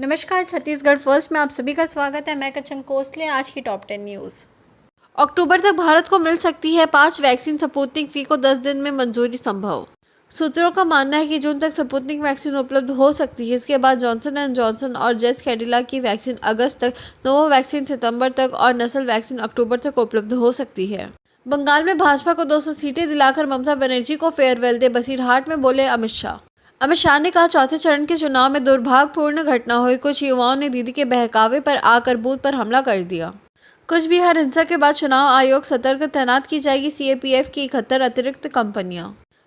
नमस्कार, छत्तीसगढ़ फर्स्ट में आप सभी का स्वागत है। मैं कंचन कोसले। आज की टॉप 10 न्यूज़। अक्टूबर तक भारत को मिल सकती है 5 वैक्सीन। स्पुतनिक वी को 10 दिन में मंजूरी संभव। सूत्रों का मानना है कि जून तक स्पुतनिक वैक्सीन उपलब्ध हो सकती है। इसके बाद जॉनसन एंड जॉनसन और जेस कैडिला की वैक्सीन अगस्त तक, नोवा वैक्सीन सितंबर तक और नस्ल वैक्सीन अक्टूबर तक उपलब्ध हो सकती है। बंगाल में भाजपा को 200 सीटें दिलाकर ममता बनर्जी को फेयरवेल दे, बसीरहाट में बोले अमित शाह। अमित शाह ने कहा, चौथे चरण के चुनाव में दुर्भाग्यपूर्ण घटना हुई। कुछ युवाओं ने दीदी के बहकावे पर आकर बूथ पर हमला कर दिया। कुछ बिहार हिंसा के बाद चुनाव आयोग सतर्क, तैनात की जाएगी सीएपीएफ की 71 अतिरिक्त कंपनियां।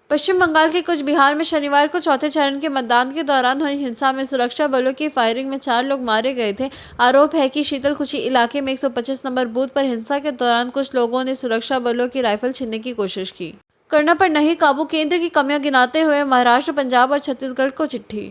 पश्चिम बंगाल के कुछ बिहार में शनिवार को चौथे चरण के मतदान के दौरान हुई हिंसा में सुरक्षा बलों की फायरिंग में 4 लोग मारे गए थे। आरोप है कि शीतलकुची इलाके में 125 नंबर बूथ पर हिंसा के दौरान कुछ लोगों ने सुरक्षा बलों की राइफल छीनने की कोशिश की। कोरोना पर नहीं काबू, केंद्र की कमियां गिनाते हुए महाराष्ट्र, पंजाब और छत्तीसगढ़ को चिट्ठी।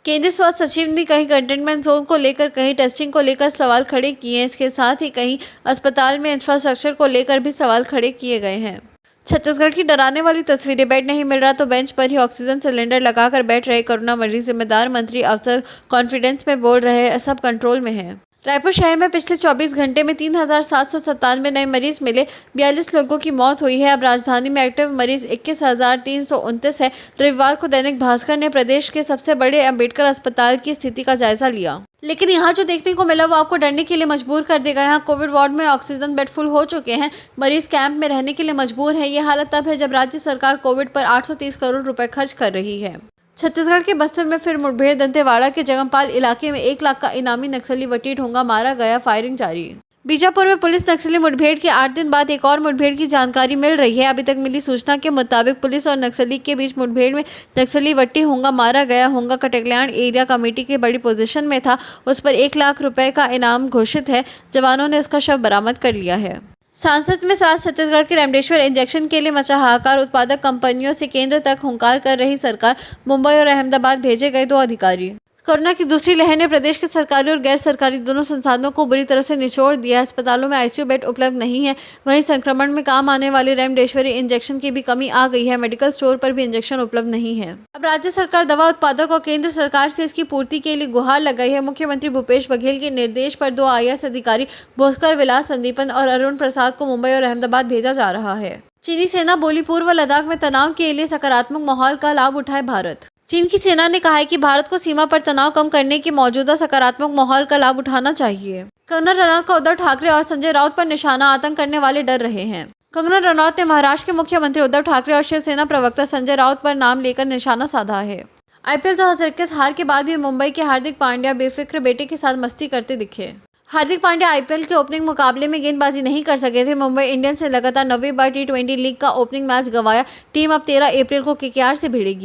केंद्रीय स्वास्थ्य सचिव ने कहीं कंटेनमेंट जोन को लेकर, कहीं टेस्टिंग को लेकर सवाल खड़े किए हैं। इसके साथ ही कहीं अस्पताल में इंफ्रास्ट्रक्चर को लेकर भी सवाल खड़े किए गए हैं। छत्तीसगढ़ की डराने वाली तस्वीरें। बेड नहीं मिल रहा तो बेंच पर ही ऑक्सीजन सिलेंडर लगाकर बैठ रहे कोरोना मरीज। जिम्मेदार मंत्री अफसर कॉन्फिडेंस में बोल रहे, सब कंट्रोल में है। रायपुर शहर में पिछले 24 घंटे में 3,797 नए मरीज मिले, 42 लोगों की मौत हुई है। अब राजधानी में एक्टिव मरीज 21,329 है। रविवार को दैनिक भास्कर ने प्रदेश के सबसे बड़े अंबेडकर अस्पताल की स्थिति का जायजा लिया, लेकिन यहाँ जो देखने को मिला वो आपको डरने के लिए मजबूर कर देगा। यहाँ कोविड वार्ड में ऑक्सीजन बेड फुल हो चुके हैं। मरीज कैंप में रहने के लिए मजबूर है। ये हालत तब है जब राज्य सरकार कोविड पर 830 करोड़ रुपए खर्च कर रही है। छत्तीसगढ़ के बस्तर में फिर मुठभेड़। दंतेवाड़ा के जगमपाल इलाके में 1 लाख का इनामी नक्सली वटी ढोंगा मारा गया, फायरिंग जारी। बीजापुर में पुलिस नक्सली मुठभेड़ के 8 दिन बाद एक और मुठभेड़ की जानकारी मिल रही है। अभी तक मिली सूचना के मुताबिक पुलिस और नक्सली के बीच मुठभेड़ में नक्सली वट्टी होंगा मारा गया। होंगा कटेकल्याण एरिया कमेटी की बड़ी पोजीशन में था। उस पर 1 लाख रुपए का इनाम घोषित है। जवानों ने उसका शव बरामद कर लिया है। सांसद में साथ छत्तीसगढ़ के रेमडेसिविर इंजेक्शन के लिए मचा हाहाकार। उत्पादक कंपनियों से केंद्र तक हुंकार कर रही सरकार। मुंबई और अहमदाबाद भेजे गए 2 अधिकारी। कोरोना की दूसरी लहर ने प्रदेश के सरकारी और गैर सरकारी दोनों संसाधनों को बुरी तरह से निचोड़ दिया है। अस्पतालों में आईसीयू बेड उपलब्ध नहीं है। वहीं संक्रमण में काम आने वाले रेमडेसिविर इंजेक्शन की भी कमी आ गई है। मेडिकल स्टोर पर भी इंजेक्शन उपलब्ध नहीं है। अब राज्य सरकार दवा उत्पादक और केंद्र सरकार से इसकी पूर्ति के लिए गुहार लगाई है। मुख्यमंत्री भूपेश बघेल के निर्देश पर 2 IAS अधिकारी भास्कर विलास संदीपन और अरुण प्रसाद को मुंबई और अहमदाबाद भेजा जा रहा है। चीनी सेना बोली, पूर्व लद्दाख में तनाव के लिए सकारात्मक माहौल का लाभ उठाए भारत। चीन की सेना ने कहा है कि भारत को सीमा पर तनाव कम करने के मौजूदा सकारात्मक माहौल का लाभ उठाना चाहिए। कंगना रनौत का उद्धव ठाकरे और संजय राउत पर निशाना। आतंक करने वाले डर रहे हैं। कंगना रनौत ने महाराष्ट्र के मुख्यमंत्री उद्धव ठाकरे और शिवसेना प्रवक्ता संजय राउत पर नाम लेकर निशाना साधा है। IPL 2021 हार के बाद भी मुंबई के हार्दिक पांड्या बेफिक्र बेटे के साथ मस्ती करते दिखे। हार्दिक पांड्या IPL के ओपनिंग मुकाबले में गेंदबाजी नहीं कर सके थे। मुंबई इंडियंस से लगातार 9वीं बार T20 लीग का ओपनिंग मैच गंवाया। टीम अब 13 अप्रैल को KKR से भिड़ेगी।